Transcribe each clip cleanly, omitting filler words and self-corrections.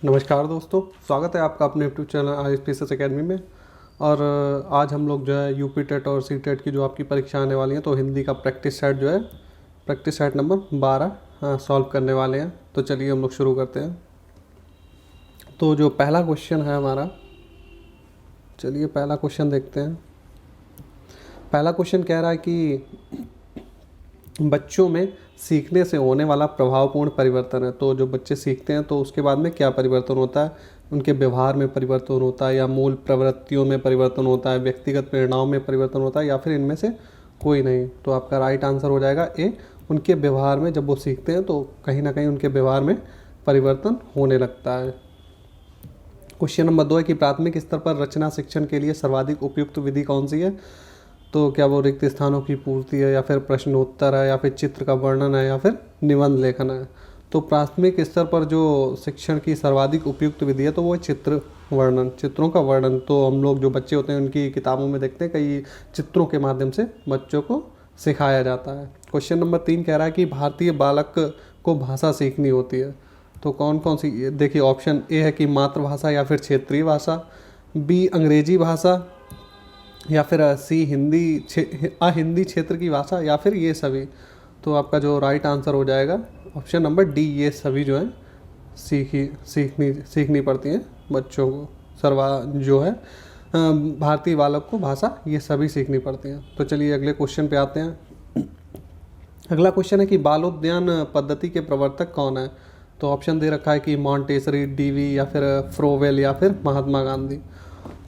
नमस्कार दोस्तों, स्वागत है आपका अपने यूट्यूब चैनल ISPSS अकेडमी में। और आज हम लोग जो है यूपी टेट और सी टेट की जो आपकी परीक्षा आने वाली है, तो हिंदी का प्रैक्टिस सेट जो है प्रैक्टिस सेट नंबर 12 सॉल्व करने वाले हैं। तो चलिए हम लोग शुरू करते हैं। तो जो पहला क्वेश्चन है हमारा, चलिए पहला क्वेश्चन देखते हैं। पहला क्वेश्चन कह रहा है कि बच्चों में सीखने से होने वाला प्रभावपूर्ण परिवर्तन है। तो जो बच्चे सीखते हैं तो उसके बाद में क्या परिवर्तन होता है, उनके व्यवहार में परिवर्तन होता है, या मूल प्रवृत्तियों में परिवर्तन होता है, व्यक्तिगत प्रेरणाओं में परिवर्तन होता है, या फिर इनमें से कोई नहीं। तो आपका राइट आंसर हो जाएगा ए, उनके व्यवहार में जब वो सीखते हैं तो कहीं ना कहीं उनके व्यवहार में परिवर्तन होने लगता है। क्वेश्चन नंबर 2 है कि प्राथमिक स्तर पर रचना शिक्षण के लिए सर्वाधिक उपयुक्त विधि कौन सी है। तो क्या वो रिक्त स्थानों की पूर्ति है, या फिर प्रश्नोत्तर है, या फिर चित्र का वर्णन है, या फिर निबंध लेखन है। तो प्राथमिक स्तर पर जो शिक्षण की सर्वाधिक उपयुक्त विधि है तो वो है चित्र वर्णन, चित्रों का वर्णन। तो हम लोग जो बच्चे होते हैं उनकी किताबों में देखते हैं कई चित्रों के माध्यम से बच्चों को सिखाया जाता है। क्वेश्चन नंबर 3 कह रहा है कि भारतीय बालक को भाषा सीखनी होती है। तो कौन कौन सी, देखिए ऑप्शन ए है कि मातृभाषा या फिर क्षेत्रीय भाषा, बी अंग्रेजी भाषा, या फिर सी हिंदी क्षेत्र की भाषा, या फिर ये सभी। तो आपका जो राइट आंसर हो जाएगा ऑप्शन नंबर डी, ये सभी जो है सीखनी पड़ती हैं बच्चों को। जो है भारतीय बालक को भाषा ये सभी सीखनी पड़ती हैं। तो चलिए अगले क्वेश्चन पे आते हैं। अगला क्वेश्चन है कि बालोद्यान पद्धति के प्रवर्तक कौन है। तो ऑप्शन दे रखा है कि मॉन्टेसरी, डीवी, या फिर फ्रोवेल, या फिर महात्मा गांधी।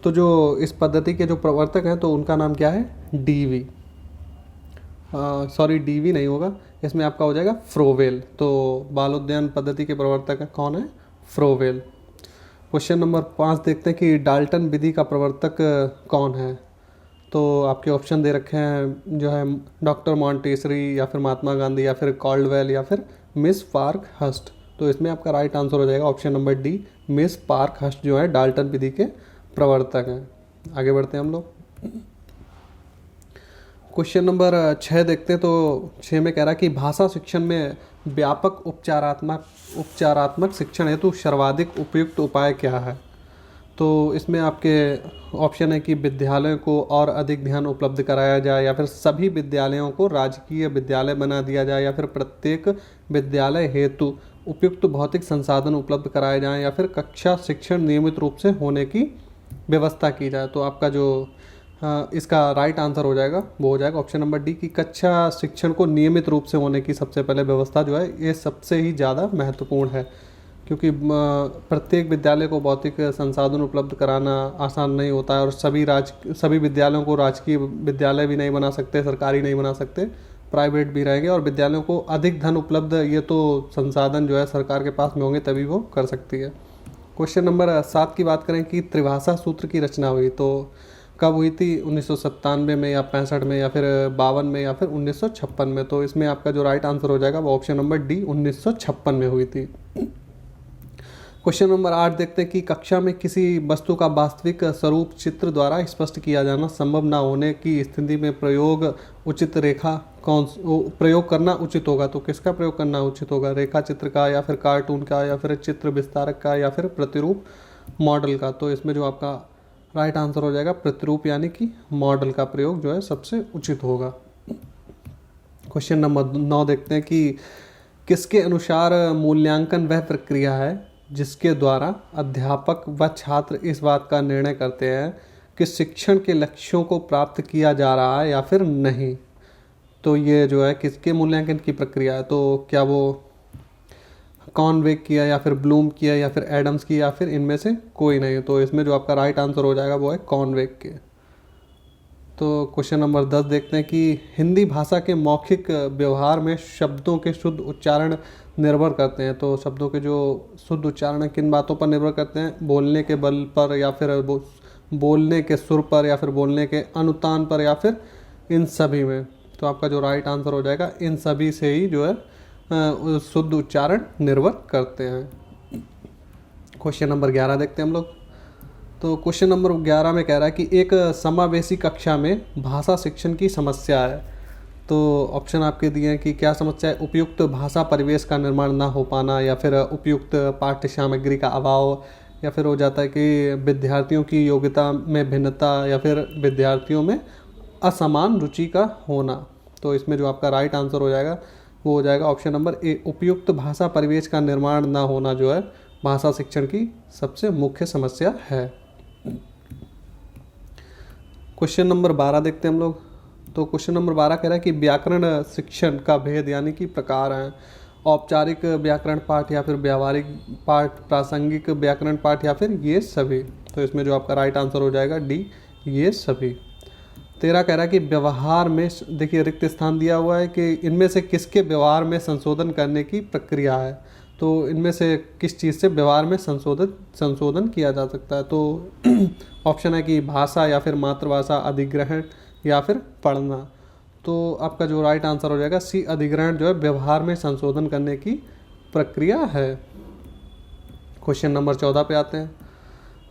तो जो इस पद्धति के जो प्रवर्तक हैं तो उनका नाम क्या है, डीवी, सॉरी डीवी नहीं होगा, इसमें आपका हो जाएगा फ्रोवेल। तो बालोद्यान पद्धति के प्रवर्तक कौन है, फ्रोवेल। क्वेश्चन नंबर 5 देखते हैं कि डाल्टन विधि का प्रवर्तक कौन है। तो आपके ऑप्शन दे रखे हैं जो है डॉक्टर मॉन्टेसरी, या फिर महात्मा गांधी, या फिर कॉल्डवेल, या फिर मिस पार्क हस्ट। तो इसमें आपका राइट आंसर हो जाएगा option number D, Miss Parkhurst जो है डाल्टन विधि के प्रवर्तक हैं। आगे बढ़ते हैं हम लोग। क्वेश्चन नंबर 6 देखते हैं। तो 6 में कह रहा है कि भाषा शिक्षण में व्यापक उपचारात्मक शिक्षण हेतु सर्वाधिक उपयुक्त उपाय क्या है। तो इसमें आपके ऑप्शन है कि विद्यालयों को और अधिक ध्यान उपलब्ध कराया जाए, या फिर सभी विद्यालयों को राजकीय विद्यालय बना दिया जाए, या फिर प्रत्येक विद्यालय हेतु उपयुक्त भौतिक संसाधन उपलब्ध कराए जाएं, या फिर कक्षा शिक्षण नियमित रूप से होने की व्यवस्था की जाए। तो आपका जो इसका राइट आंसर हो जाएगा वो हो जाएगा ऑप्शन नंबर डी, की कक्षा शिक्षण को नियमित रूप से होने की सबसे पहले व्यवस्था जो है ये सबसे ही ज़्यादा महत्वपूर्ण है। क्योंकि प्रत्येक विद्यालय को भौतिक संसाधन उपलब्ध कराना आसान नहीं होता है, और सभी विद्यालयों को राजकीय विद्यालय भी नहीं बना सकते, सरकारी नहीं बना सकते, प्राइवेट भी रहेंगे। और विद्यालयों को अधिक धन उपलब्ध, ये तो संसाधन जो है सरकार के पास में होंगे तभी वो कर सकती है। क्वेश्चन नंबर 7 की बात करें कि त्रिभाषा सूत्र की रचना हुई, तो कब हुई थी, 1997 में, या 65 में, या फिर 52 में, या फिर 1956 में। तो इसमें आपका जो राइट आंसर हो जाएगा वो ऑप्शन नंबर डी, 1956 में हुई थी। क्वेश्चन नंबर 8 देखते हैं कि कक्षा में किसी वस्तु का वास्तविक स्वरूप चित्र द्वारा स्पष्ट किया जाना संभव न होने की स्थिति में प्रयोग करना उचित होगा। तो किसका प्रयोग करना उचित होगा, रेखा चित्र का, या फिर कार्टून का, या फिर चित्र विस्तारक का, या फिर प्रतिरूप मॉडल का। तो इसमें जो आपका राइट आंसर हो जाएगा प्रतिरूप यानी कि मॉडल का प्रयोग जो है सबसे उचित होगा। क्वेश्चन नंबर 9 देखते हैं कि किसके अनुसार मूल्यांकन वह प्रक्रिया है जिसके द्वारा अध्यापक व छात्र इस बात का निर्णय करते हैं कि शिक्षण के लक्ष्यों को प्राप्त किया जा रहा है या फिर नहीं। तो ये जो है किसके मूल्यांकन की प्रक्रिया है, तो क्या वो कॉनवेग किया, या फिर ब्लूम किया, या फिर एडम्स की, या फिर इनमें से कोई नहीं। तो इसमें जो आपका राइट आंसर हो जाएगा वो है कॉनवेग के। तो क्वेश्चन नंबर 10 देखते हैं कि हिंदी भाषा के मौखिक व्यवहार में शब्दों के शुद्ध उच्चारण निर्भर करते हैं। तो शब्दों के जो शुद्ध उच्चारण किन बातों पर निर्भर करते हैं, बोलने के बल पर, या फिर बोलने के सुर पर, या फिर बोलने के अनुतान पर, या फिर इन सभी में। तो आपका जो राइट आंसर हो जाएगा इन सभी से ही जो है शुद्ध उच्चारण निर्भर करते हैं। क्वेश्चन नंबर 11 देखते हैं हम लोग। तो क्वेश्चन नंबर 11 में कह रहा है कि एक समावेशी कक्षा में भाषा शिक्षण की समस्या है। तो ऑप्शन आपके दिए हैं कि क्या समस्या है, उपयुक्त भाषा परिवेश का निर्माण ना हो पाना, या फिर उपयुक्त पाठ्य सामग्री का अभाव, या फिर हो जाता है कि विद्यार्थियों की योग्यता में भिन्नता, या फिर विद्यार्थियों में असमान रुचि का होना। तो इसमें जो आपका राइट आंसर हो जाएगा वो हो जाएगा ऑप्शन नंबर ए, उपयुक्त भाषा परिवेश का निर्माण ना होना जो है भाषा शिक्षण की सबसे मुख्य समस्या है। क्वेश्चन नंबर 12 देखते हैं हम लोग। तो क्वेश्चन नंबर 12 कह रहा है कि व्याकरण शिक्षण का भेद यानी कि प्रकार हैं, औपचारिक व्याकरण पाठ या फिर व्यावहारिक पाठ, प्रासंगिक व्याकरण पाठ, या फिर ये सभी। तो इसमें जो आपका राइट आंसर हो जाएगा डी, ये सभी। 13 कह रहा है कि व्यवहार में, देखिए रिक्त स्थान दिया हुआ है कि इनमें से किसके व्यवहार में संशोधन करने की प्रक्रिया है। तो इनमें से किस चीज़ से व्यवहार में संशोधन किया जा सकता है। तो ऑप्शन है कि भाषा, या फिर मातृभाषा, अधिग्रहण, या फिर पढ़ना। तो आपका जो राइट आंसर हो जाएगा सी, अधिग्रहण जो है व्यवहार में संशोधन करने की प्रक्रिया है। क्वेश्चन नंबर 14 पे आते हैं।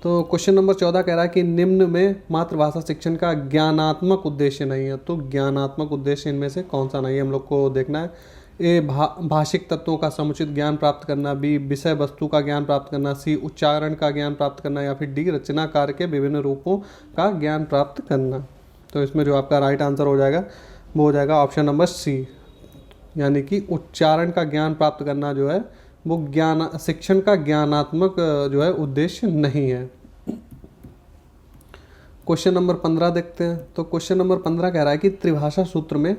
तो क्वेश्चन नंबर 14 कह रहा है कि निम्न में मातृभाषा शिक्षण का ज्ञानात्मक उद्देश्य नहीं है। तो ज्ञानात्मक उद्देश्य इनमें से कौन सा नहीं है, हम लोग को देखना है। ए, भाषिक तत्वों का समुचित ज्ञान प्राप्त करना, बी, विषय वस्तु का ज्ञान प्राप्त करना, सी, उच्चारण का ज्ञान प्राप्त करना, या फिर डी, रचना कार्य के विभिन्न रूपों का ज्ञान प्राप्त करना। तो इसमें जो आपका राइट आंसर हो जाएगा वो हो जाएगा ऑप्शन नंबर सी, यानी कि उच्चारण का ज्ञान प्राप्त करना जो है वो ज्ञान शिक्षण का ज्ञानात्मक जो है उद्देश्य नहीं है। क्वेश्चन नंबर 15 देखते हैं। तो क्वेश्चन नंबर 15 कह रहा है कि त्रिभाषा सूत्र में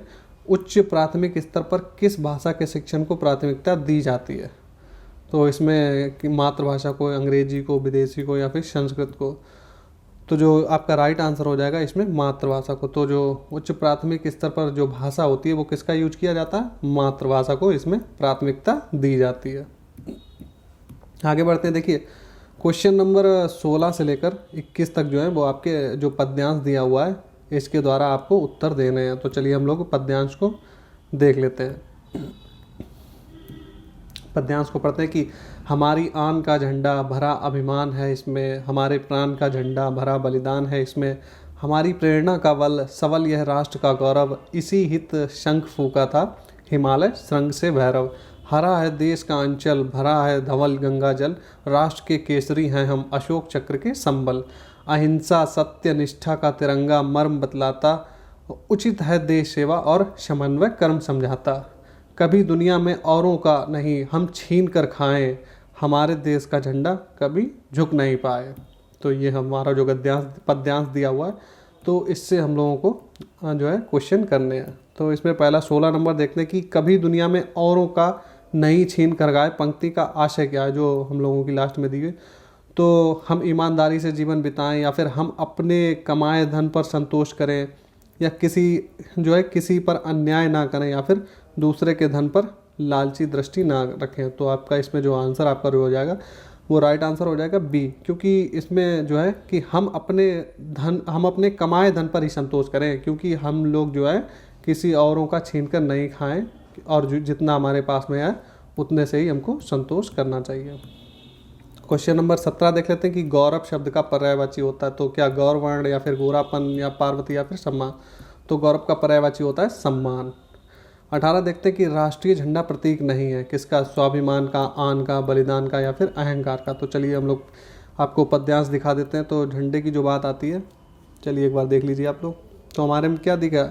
उच्च प्राथमिक स्तर पर किस भाषा के शिक्षण को प्राथमिकता दी जाती है। तो इसमें कि मातृभाषा को, अंग्रेजी को, विदेशी को, या फिर संस्कृत को। तो जो आपका राइट आंसर हो जाएगा इसमें मातृभाषा को। तो जो उच्च प्राथमिक स्तर पर जो भाषा होती है वो किसका यूज किया जाता है, मातृभाषा को इसमें प्राथमिकता दी जाती है। आगे बढ़ते हैं। देखिए क्वेश्चन नंबर 16 से लेकर 21 तक जो है वो आपके जो पद्यांश दिया हुआ है इसके द्वारा आपको उत्तर देने हैं। तो चलिए हम लोग पद्यांश को देख लेते हैं। पद्यांश को पढ़ते हैं कि हमारी आन का झंडा भरा अभिमान है इसमें, हमारे प्राण का झंडा भरा बलिदान है इसमें, हमारी प्रेरणा का बल सबल यह राष्ट्र का गौरव, इसी हित शंख फूका था हिमालय श्रृंग से भैरव, हरा है देश का अंचल भरा है धवल गंगा जल, राष्ट्र के केसरी हैं हम अशोक चक्र के संबल, अहिंसा सत्य निष्ठा का तिरंगा मर्म बतलाता, उचित है देश सेवा और समन्वय कर्म समझाता, कभी दुनिया में औरों का नहीं हम छीन कर खाएं, हमारे देश का झंडा कभी झुक नहीं पाए। तो ये हमारा जो पद्यांश दिया हुआ है तो इससे हम लोगों को जो है क्वेश्चन करने हैं। तो इसमें पहला 16 नंबर देखते हैं कि कभी दुनिया में औरों का नहीं छीन कर खाए पंक्ति का आशय क्या है, जो हम लोगों की लास्ट में दी गई। तो हम ईमानदारी से जीवन बिताएं, या फिर हम अपने कमाए धन पर संतोष करें, या किसी पर अन्याय ना करें, या फिर दूसरे के धन पर लालची दृष्टि ना रखें। तो आपका इसमें जो आंसर आपका हो जाएगा वो राइट आंसर हो जाएगा बी, क्योंकि इसमें जो है कि हम अपने कमाए धन पर ही संतोष करें, क्योंकि हम लोग जो है किसी औरों का छीन कर नहीं खाएं, और जितना हमारे पास में है उतने से ही हमको संतोष करना चाहिए। क्वेश्चन नंबर 17 देख लेते हैं कि गौरव शब्द का पर्यायवाची होता है। तो क्या गौरवर्ण, या फिर गोरापन, या पार्वती, या फिर सम्मान। तो गौरव का पर्यायवाची होता है सम्मान। 18 देखते हैं कि राष्ट्रीय झंडा प्रतीक नहीं है, किसका, स्वाभिमान का, आन का, बलिदान का, या फिर अहंकार का। तो चलिए हम लोग आपको पद्यांश दिखा देते हैं। तो झंडे की जो बात आती है चलिए एक बार देख लीजिए आप लोग। तो हमारे में क्या दिखा,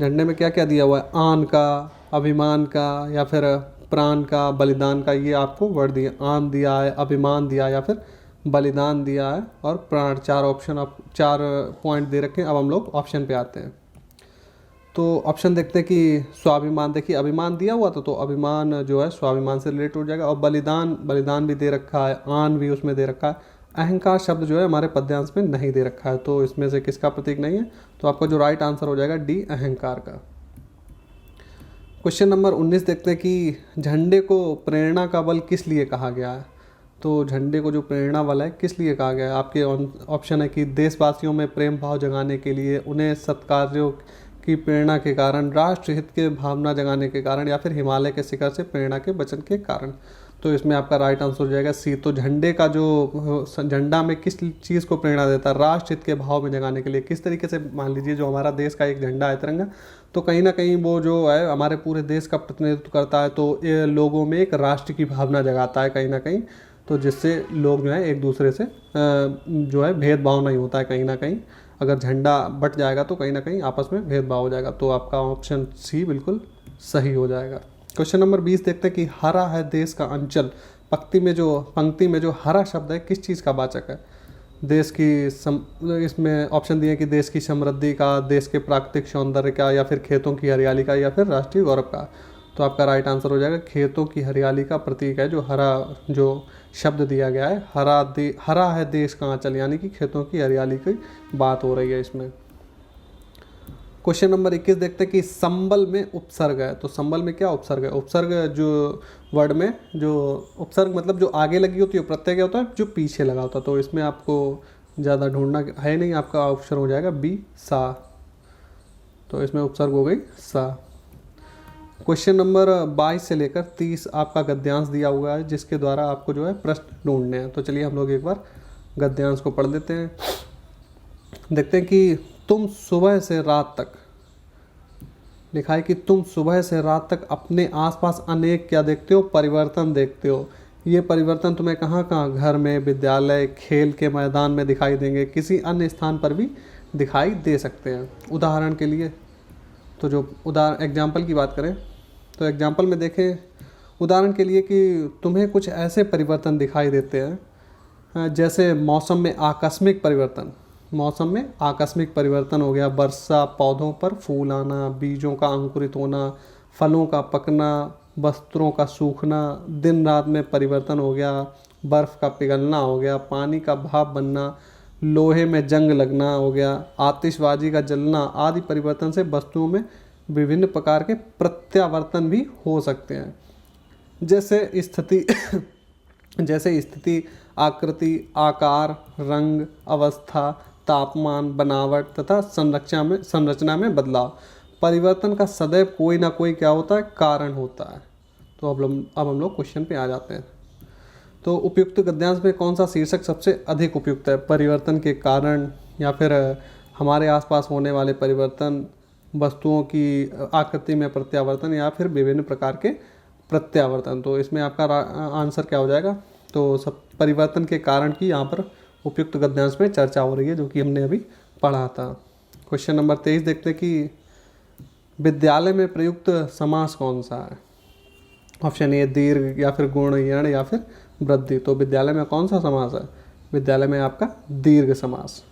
झंडे में क्या क्या दिया हुआ है, आन का, अभिमान का, या फिर प्राण का, बलिदान का। ये आपको वर्ड दिए, आन दिया है, अभिमान दिया, या फिर बलिदान दिया है, और प्राण। 4 ऑप्शन, आप 4 पॉइंट दे रखे हैं। अब हम लोग ऑप्शन पे आते हैं। तो ऑप्शन देखते हैं कि स्वाभिमान, देखिए अभिमान दिया हुआ था तो अभिमान जो है स्वाभिमान से रिलेट हो जाएगा, और बलिदान भी दे रखा है, आन भी उसमें दे रखा है। अहंकार शब्द जो है हमारे पद्यांश में नहीं दे रखा है, तो इसमें से किसका प्रतीक नहीं है। तो आपका जो राइट आंसर हो जाएगा डी, अहंकार का। क्वेश्चन नंबर 19 देखते हैं कि झंडे को प्रेरणा का बल किस लिए कहा गया है। तो झंडे को जो प्रेरणा बल है किस लिए कहा गया है। आपके ऑप्शन है कि देशवासियों में प्रेम भाव जगाने के लिए, उन्हें सत्कार्यों की प्रेरणा के कारण, राष्ट्र हित के भावना जगाने के कारण, या फिर हिमालय के शिखर से प्रेरणा के वचन के कारण। तो इसमें आपका राइट आंसर हो जाएगा सी। तो झंडे का जो झंडा में किस चीज़ को प्रेरणा देता है, राष्ट्रहित के भाव में जगाने के लिए। किस तरीके से, मान लीजिए जो हमारा देश का एक झंडा है तिरंगा, तो कहीं ना कहीं वो जो है हमारे पूरे देश का प्रतिनिधित्व करता है, तो ये लोगों में एक राष्ट्र की भावना जगाता है कहीं ना कहीं, तो जिससे लोग जो है एक दूसरे से जो है भेदभाव नहीं होता है कहीं ना कहीं। अगर झंडा बट जाएगा तो कहीं ना कहीं आपस में भेदभाव हो जाएगा, तो आपका ऑप्शन सी बिल्कुल सही हो जाएगा। क्वेश्चन नंबर 20 देखते हैं कि हरा है देश का अंचल। पंक्ति में जो हरा शब्द है किस चीज़ का वाचक है? देश की इसमें ऑप्शन दिए कि देश की समृद्धि का, देश के प्राकृतिक सौंदर्य का, या फिर खेतों की हरियाली का, या फिर राष्ट्रीय गौरव का। तो आपका राइट आंसर हो जाएगा खेतों की हरियाली का प्रतीक है जो हरा जो शब्द दिया गया है। हरा है देश का आंचल, यानी कि खेतों की हरियाली की बात हो रही है इसमें। क्वेश्चन नंबर 21 देखते हैं कि संबल में उपसर्ग है। तो संबल में क्या उपसर्ग है? उपसर्ग जो वर्ड में जो उपसर्ग मतलब जो आगे लगी होती है, प्रत्यय क्या होता है? जो पीछे लगा होता है। तो इसमें आपको ज़्यादा ढूंढना है नहीं, आपका ऑप्शन हो जाएगा बी सा। तो इसमें उपसर्ग हो गई सा। क्वेश्चन नंबर 22 से लेकर 30 आपका गद्यांश दिया हुआ है, जिसके द्वारा आपको जो है प्रश्न ढूंढने हैं। तो चलिए हम लोग एक बार गद्यांश को पढ़ लेते हैं। देखते हैं कि तुम सुबह से रात तक, लिखा है कि तुम सुबह से रात तक अपने आसपास अनेक क्या देखते हो? परिवर्तन देखते हो। ये परिवर्तन तुम्हें कहाँ कहाँ, घर में, विद्यालय, खेल के मैदान में दिखाई देंगे, किसी अन्य स्थान पर भी दिखाई दे सकते हैं। उदाहरण के लिए, तो जो एग्जाम्पल की बात करें तो एग्जाम्पल में देखें उदाहरण के लिए कि तुम्हें कुछ ऐसे परिवर्तन दिखाई देते हैं जैसे मौसम में आकस्मिक परिवर्तन हो गया, वर्षा, पौधों पर फूल आना, बीजों का अंकुरित होना, फलों का पकना, वस्त्रों का सूखना, दिन रात में परिवर्तन हो गया, बर्फ़ का पिघलना हो गया, पानी का भाप बनना, लोहे में जंग लगना हो गया, आतिशबाजी का जलना आदि परिवर्तन से वस्तुओं में विभिन्न प्रकार के प्रत्यावर्तन भी हो सकते हैं। जैसे स्थिति, आकृति, आकार, रंग, अवस्था, तापमान, बनावट तथा संरचना में बदलाव। परिवर्तन का सदैव कोई ना कोई क्या होता है? कारण होता है। तो अब हम लोग क्वेश्चन पे आ जाते हैं। तो उपयुक्त गद्यांश में कौन सा शीर्षक सबसे अधिक उपयुक्त है? परिवर्तन के कारण, या फिर हमारे आसपास होने वाले परिवर्तन, वस्तुओं की आकृति में प्रत्यावर्तन, या फिर विभिन्न प्रकार के प्रत्यावर्तन। तो इसमें आपका आंसर क्या हो जाएगा? तो सब परिवर्तन के कारण की यहाँ पर उपयुक्त गद्यांश में चर्चा हो रही है, जो कि हमने अभी पढ़ा था। क्वेश्चन नंबर 23 देखते हैं कि विद्यालय में प्रयुक्त समास कौन सा है? ऑप्शन ए दीर्घ, या फिर गुण, यण, या फिर वृद्धि। तो विद्यालय में कौन सा समास है? विद्यालय में आपका दीर्घ समास।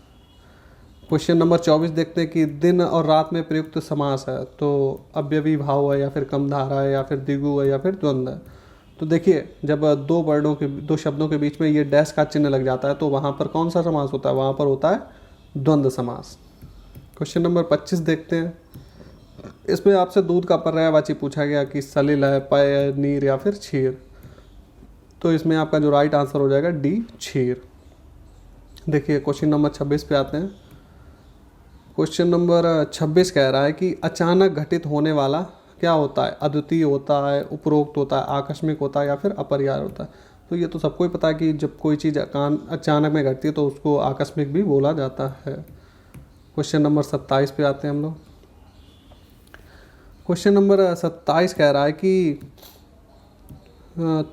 क्वेश्चन नंबर 24 देखते हैं कि दिन और रात में प्रयुक्त समास है। तो अव्ययी भाव है, या फिर कम धारा है, या फिर द्विगु है, या फिर द्वंद्व है। तो देखिए, जब दो शब्दों के बीच में ये डैश का चिन्ह लग जाता है तो वहाँ पर कौन सा समास होता है? वहाँ पर होता है द्वंद्व समास। क्वेश्चन नंबर 25 देखते हैं। इसमें आपसे दूध का पर्यायवाची पूछा गया कि सलिल है, पेय, नीर, या फिर क्षीर। तो इसमें आपका जो राइट आंसर हो जाएगा डी, क्षीर। देखिए क्वेश्चन नंबर 26 पे आते हैं। क्वेश्चन नंबर 26 कह रहा है कि अचानक घटित होने वाला क्या होता है? अद्वितीय होता है, उपरोक्त होता है, आकस्मिक होता है, या फिर अपरिहार्य होता है। तो ये तो सबको ही पता है कि जब कोई चीज़ अचानक में घटती है तो उसको आकस्मिक भी बोला जाता है। क्वेश्चन नंबर 27 पे आते हैं हम लोग। क्वेश्चन नंबर 27 कह रहा है कि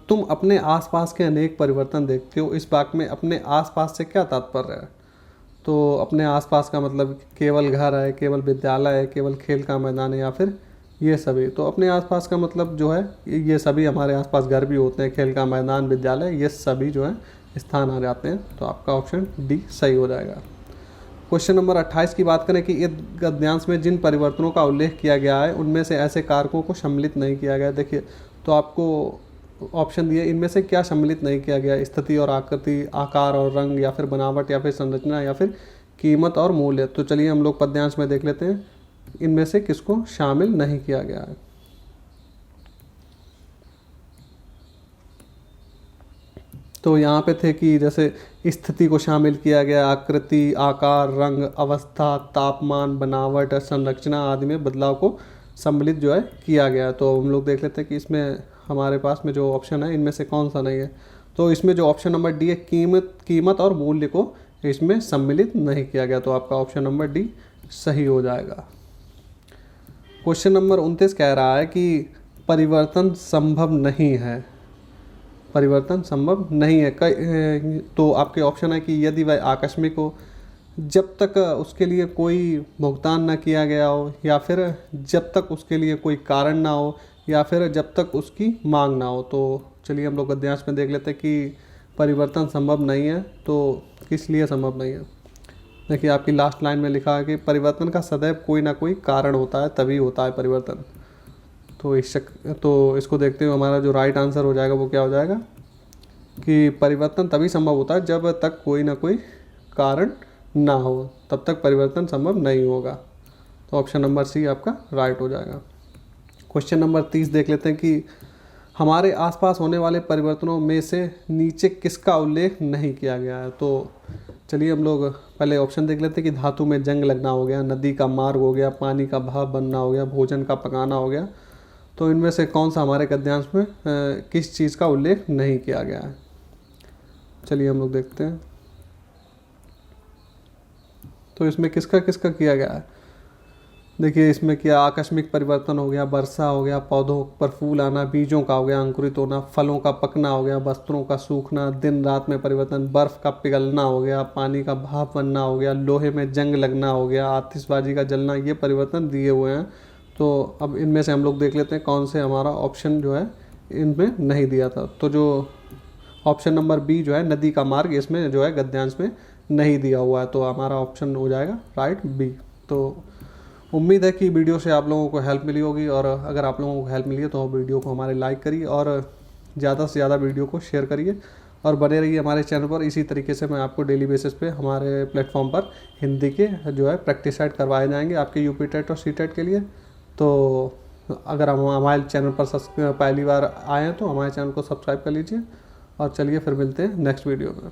तुम अपने आसपास के अनेक परिवर्तन देखते हो। इस वाक्य में अपने आसपास से क्या तात्पर्य है? तो अपने आसपास का मतलब केवल घर है, केवल विद्यालय है, केवल खेल का मैदान है, या फिर ये सभी। तो अपने आसपास का मतलब जो है ये सभी, हमारे आसपास घर भी होते हैं, खेल का मैदान, विद्यालय, ये सभी जो है स्थान आ जाते हैं। तो आपका ऑप्शन डी सही हो जाएगा। क्वेश्चन नंबर 28 की बात करें कि इस गद्यांश में जिन परिवर्तनों का उल्लेख किया गया है उनमें से ऐसे कारकों को सम्मिलित नहीं किया गया। देखिए, तो आपको ऑप्शन दिए, इनमें से क्या सम्मिलित नहीं किया गया? स्थिति और आकृति, आकार और रंग, या फिर बनावट, या फिर संरचना, या फिर कीमत और मूल्य। तो चलिए हम लोग पद्यांश में देख लेते हैं इनमें से किसको शामिल नहीं किया गया है। तो यहाँ पे थे कि जैसे स्थिति को शामिल किया गया, आकृति, आकार, रंग, अवस्था, तापमान, बनावट, संरचना आदि में बदलाव को सम्मिलित जो है किया गया। तो हम लोग देख लेते हैं कि इसमें हमारे पास में जो ऑप्शन है इनमें से कौन सा नहीं है। तो इसमें जो ऑप्शन नंबर डी है, कीमत और मूल्य को इसमें सम्मिलित नहीं किया गया, तो आपका ऑप्शन नंबर डी सही हो जाएगा। क्वेश्चन नंबर 29 कह रहा है कि परिवर्तन संभव नहीं है, परिवर्तन संभव नहीं है। तो आपके ऑप्शन है कि यदि वह आकस्मिक हो, जब तक उसके लिए कोई भुगतान न किया गया हो, या फिर जब तक उसके लिए कोई कारण ना हो, या फिर जब तक उसकी मांग ना हो। तो चलिए हम लोग गद्यांश में देख लेते हैं कि परिवर्तन संभव नहीं है, तो किस लिए संभव नहीं है। देखिए आपकी लास्ट लाइन में लिखा है कि परिवर्तन का सदैव कोई ना कोई कारण होता है, तभी होता है परिवर्तन। तो इसको देखते हुए हमारा जो राइट आंसर हो जाएगा वो क्या हो जाएगा कि परिवर्तन तभी संभव होता है जब तक कोई ना कोई कारण ना हो, तब तक परिवर्तन संभव नहीं होगा। तो ऑप्शन नंबर सी आपका राइट हो जाएगा। क्वेश्चन नंबर 30 देख लेते हैं कि हमारे आसपास होने वाले परिवर्तनों में से नीचे किसका उल्लेख नहीं किया गया है। तो चलिए हम लोग पहले ऑप्शन देख लेते हैं कि धातु में जंग लगना हो गया, नदी का मार्ग हो गया, पानी का भाप बनना हो गया, भोजन का पकाना हो गया। तो इनमें से कौन सा हमारे गद्यांश में किस चीज़ का उल्लेख नहीं किया गया है। चलिए हम लोग देखते हैं। तो इसमें किसका किसका किया गया है। देखिए इसमें क्या आकस्मिक परिवर्तन हो गया, वर्षा हो गया, पौधों पर फूल आना, बीजों का हो गया अंकुरित होना, फलों का पकना हो गया, वस्त्रों का सूखना, दिन रात में परिवर्तन, बर्फ़ का पिघलना हो गया, पानी का भाप बनना हो गया, लोहे में जंग लगना हो गया, आतिशबाजी का जलना, ये परिवर्तन दिए हुए हैं। तो अब इनमें से हम लोग देख लेते हैं कौन से हमारा ऑप्शन जो है इनमें नहीं दिया था। तो जो ऑप्शन नंबर बी जो है नदी का मार्ग, इसमें जो है गद्यांश में नहीं दिया हुआ है, तो हमारा ऑप्शन हो जाएगा राइट बी। तो उम्मीद है कि वीडियो से आप लोगों को हेल्प मिली होगी, और अगर आप लोगों को हेल्प मिली है तो वीडियो को हमारे लाइक करिए और ज़्यादा से ज़्यादा वीडियो को शेयर करिए और बने रहिए हमारे चैनल पर। इसी तरीके से मैं आपको डेली बेसिस पे हमारे प्लेटफॉर्म पर हिंदी के जो है प्रैक्टिस सेट करवाए जाएंगे आपके यूपी टेट और सी टेट के लिए। तो अगर हम हमारे चैनल पर पहली बार आए हैं तो हमारे चैनल को सब्सक्राइब कर लीजिए, और चलिए फिर मिलते हैं नेक्स्ट वीडियो में।